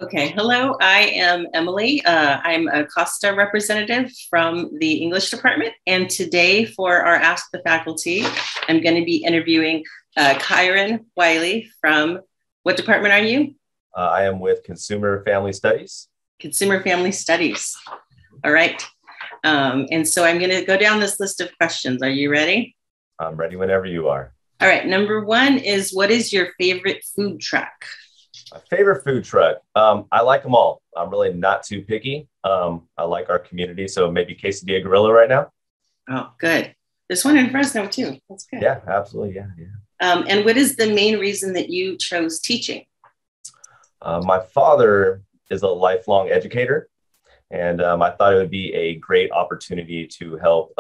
Okay, hello, I am Emily. I'm a Costa representative from the English department. And today for our Ask the Faculty, I'm going to be interviewing Kyran Wyley from, what department are you? I am with Consumer Family Studies. Consumer Family Studies. All right. And so I'm going to go down this list of questions. Are you ready? I'm ready whenever you are. All right. Number one is, what is your favorite food truck? My favorite food truck. I like them all. I'm really not too picky. I like our community. So maybe Quesadilla Gorilla right now. Oh, good. There's one in Fresno too. That's good. Yeah, absolutely. Yeah. And what is the main reason that you chose teaching? My father is a lifelong educator, and I thought it would be a great opportunity to help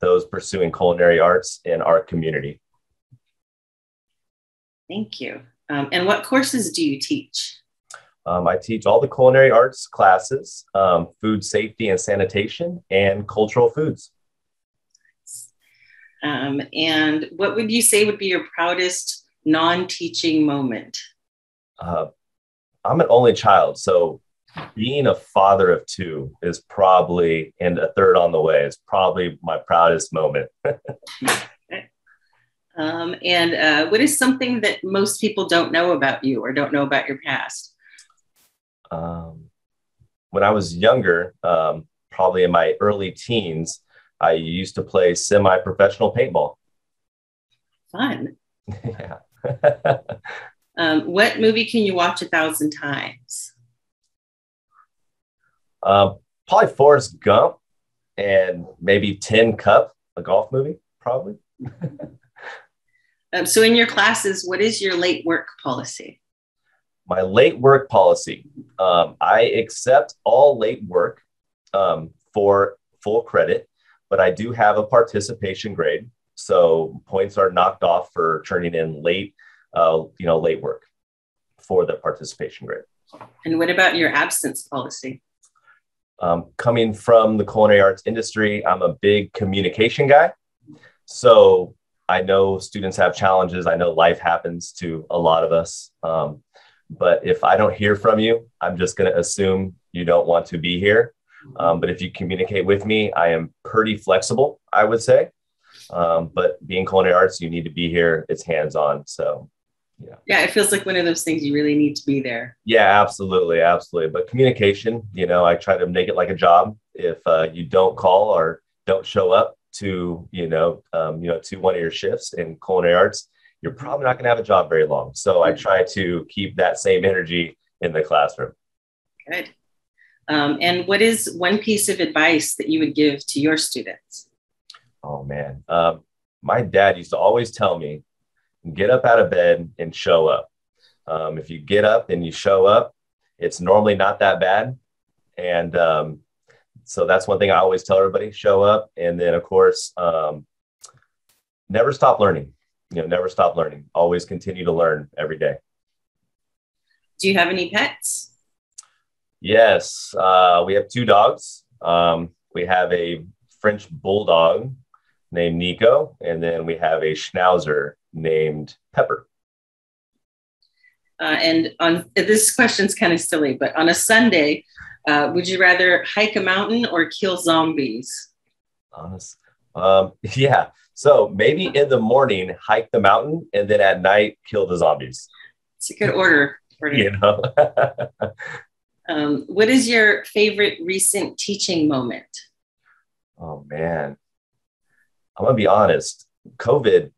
those pursuing culinary arts in our community. Thank you. And what courses do you teach? I teach all the culinary arts classes, food safety and sanitation, and cultural foods. And what would you say would be your proudest non-teaching moment? I'm an only child, so being a father of two is probably, and a third on the way, is probably my proudest moment. And what is something that most people don't know about you or don't know about your past? When I was younger, probably in my early teens, I used to play semi-professional paintball. Fun. Yeah. What movie can you watch 1,000 times? Probably Forrest Gump and maybe Tin Cup, a golf movie, probably. So in your classes, what is your late work policy? My late work policy. I accept all late work for full credit, but I do have a participation grade. So points are knocked off for turning in late work for the participation grade. And what about your absence policy? Coming from the culinary arts industry, I'm a big communication guy. So I know students have challenges. I know life happens to a lot of us. But if I don't hear from you, I'm just going to assume you don't want to be here. But if you communicate with me, I am pretty flexible, I would say. But being culinary arts, you need to be here. It's hands-on. So, yeah. Yeah, it feels like one of those things you really need to be there. Yeah, absolutely. Absolutely. But communication, I try to make it like a job. If you don't call or don't show up to, to one of your shifts in culinary arts, you're probably not going to have a job very long. So I try to keep that same energy in the classroom. Good. And what is one piece of advice that you would give to your students? Oh, man. My dad used to always tell me, get up out of bed and show up. If you get up and you show up, it's normally not that bad. And so that's one thing I always tell everybody, show up. And then, of course, never stop learning. Never stop learning. Always continue to learn every day. Do you have any pets? Yes, we have two dogs. We have a French bulldog named Nico, and then we have a schnauzer named Pepper. And on this question's kind of silly, but on a Sunday, would you rather hike a mountain or kill zombies? Honest. Yeah. So maybe in the morning, hike the mountain, and then at night, kill the zombies. It's a good order. What is your favorite recent teaching moment? Oh, man. I'm going to be honest. COVID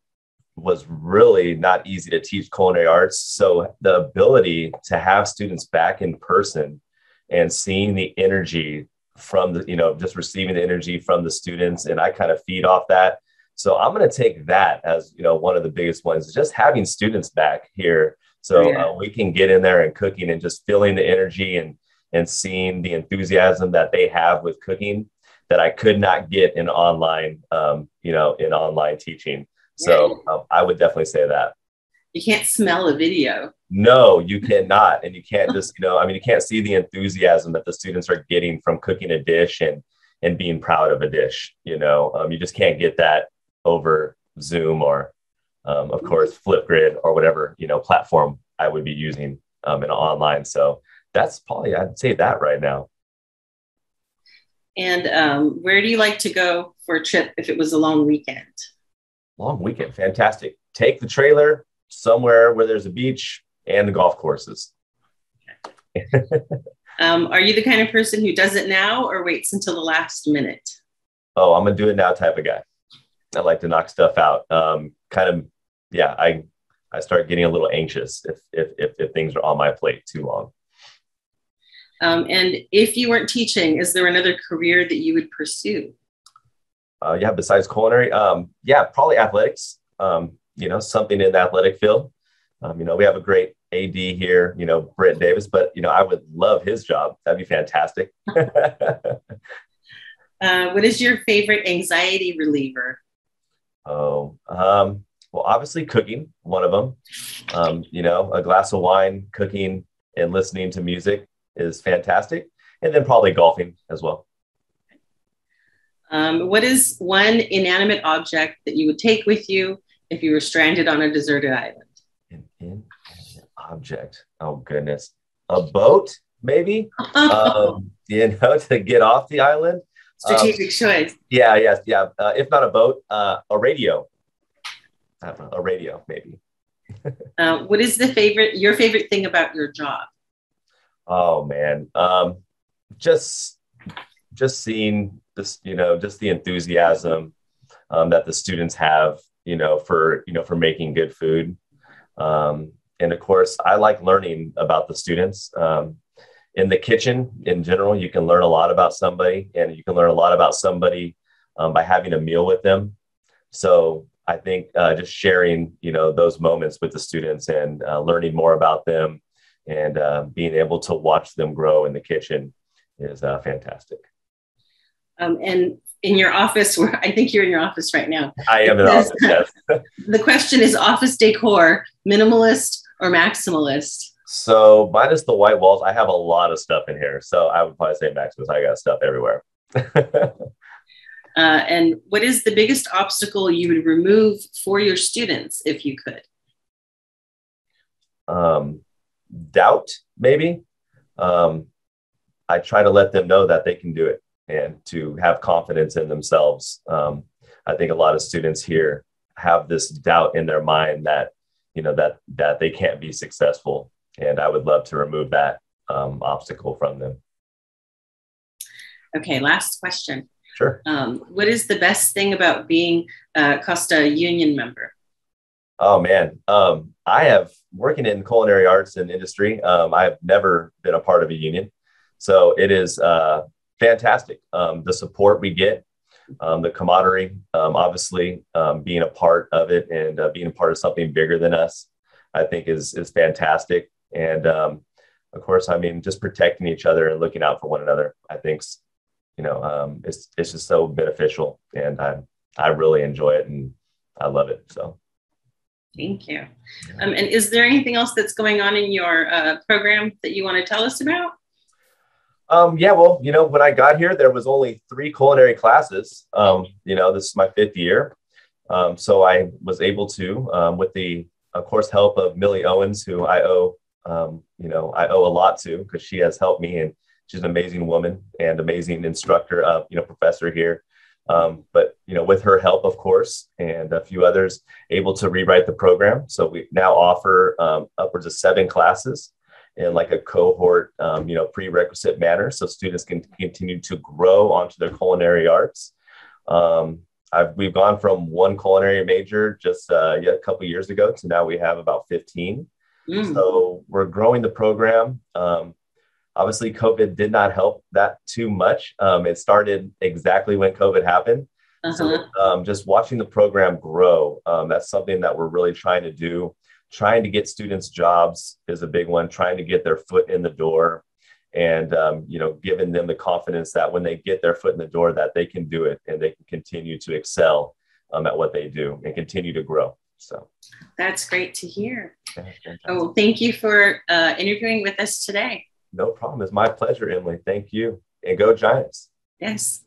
was really not easy to teach culinary arts. So the ability to have students back in person and seeing the energy from just receiving the energy from the students, and I kind of feed off that. So I'm going to take that as, one of the biggest ones, just having students back here. So we can get in there and cooking and just feeling the energy and seeing the enthusiasm that they have with cooking that I could not get in online, in online teaching. So I would definitely say that. You can't smell a video. No, you cannot. And you can't just, you can't see the enthusiasm that the students are getting from cooking a dish and being proud of a dish. You just can't get that over Zoom or, of course, Flipgrid or whatever, platform I would be using in online. So That's probably, I'd say that right now. And where do you like to go for a trip if it was a long weekend? Long weekend. Fantastic. Take the trailer somewhere where there's a beach and the golf courses. Are you the kind of person who does it now or waits until the last minute? Oh, I'm gonna do it now type of guy. I like to knock stuff out. Yeah, I start getting a little anxious if things are on my plate too long. And if you weren't teaching, is there another career that you would pursue? Yeah, besides culinary, yeah, probably athletics. Something in the athletic field. We have a great AD here, Brent Davis, but I would love his job. That'd be fantastic. What is your favorite anxiety reliever? Oh, well, obviously cooking, one of them. A glass of wine, cooking, and listening to music is fantastic. And then probably golfing as well. What is one inanimate object that you would take with you if you were stranded on a deserted island? An inanimate object. Oh, goodness. A boat, maybe, to get off the island. Strategic choice. Yeah. If not a boat, a radio. I don't know, a radio, maybe. What is your favorite thing about your job? Oh man, just seeing this, just the enthusiasm that the students have, for making good food, and of course, I like learning about the students. In the kitchen, in general, you can learn a lot about somebody, and you can learn a lot about somebody by having a meal with them. So I think just sharing, those moments with the students and learning more about them and being able to watch them grow in the kitchen is fantastic. And in your office, where I think you're in your office right now. I am in the office, yes. The question is office decor, minimalist or maximalist? So minus the white walls, I have a lot of stuff in here. So I would probably say maximalist. I got stuff everywhere. And what is the biggest obstacle you would remove for your students if you could? Doubt, maybe. I try to let them know that they can do it and to have confidence in themselves. I think a lot of students here have this doubt in their mind that, that they can't be successful. And I would love to remove that obstacle from them. Okay, last question. Sure. What is the best thing about being a Costa union member? Oh, man. I have working in culinary arts and industry. I've never been a part of a union. So it is fantastic. The support we get, the camaraderie, obviously being a part of it and being a part of something bigger than us, I think is fantastic. And of course, just protecting each other and looking out for one another, I think, it's just so beneficial, and I really enjoy it and I love it. So. Thank you. And is there anything else that's going on in your program that you want to tell us about? Yeah, well, when I got here, there was only 3 culinary classes. This is my 5th year. So I was able to, with the, of course, help of Millie Owens, who I owe a lot to, because she has helped me, and she's an amazing woman and amazing instructor, professor here. But with her help, of course, and a few others, able to rewrite the program. So we now offer upwards of 7 classes in like a cohort, prerequisite manner, so students can continue to grow onto their culinary arts. We've gone from 1 culinary major just a couple of years ago to now we have about 15. So we're growing the program. Obviously, COVID did not help that too much. It started exactly when COVID happened. So just watching the program grow, that's something that we're really trying to do. Trying to get students jobs is a big one, trying to get their foot in the door and, giving them the confidence that when they get their foot in the door, that they can do it and they can continue to excel at what they do and continue to grow. So that's great to hear. Oh, thank you for interviewing with us today. No problem. It's my pleasure, Emily. Thank you. And go Giants. Yes.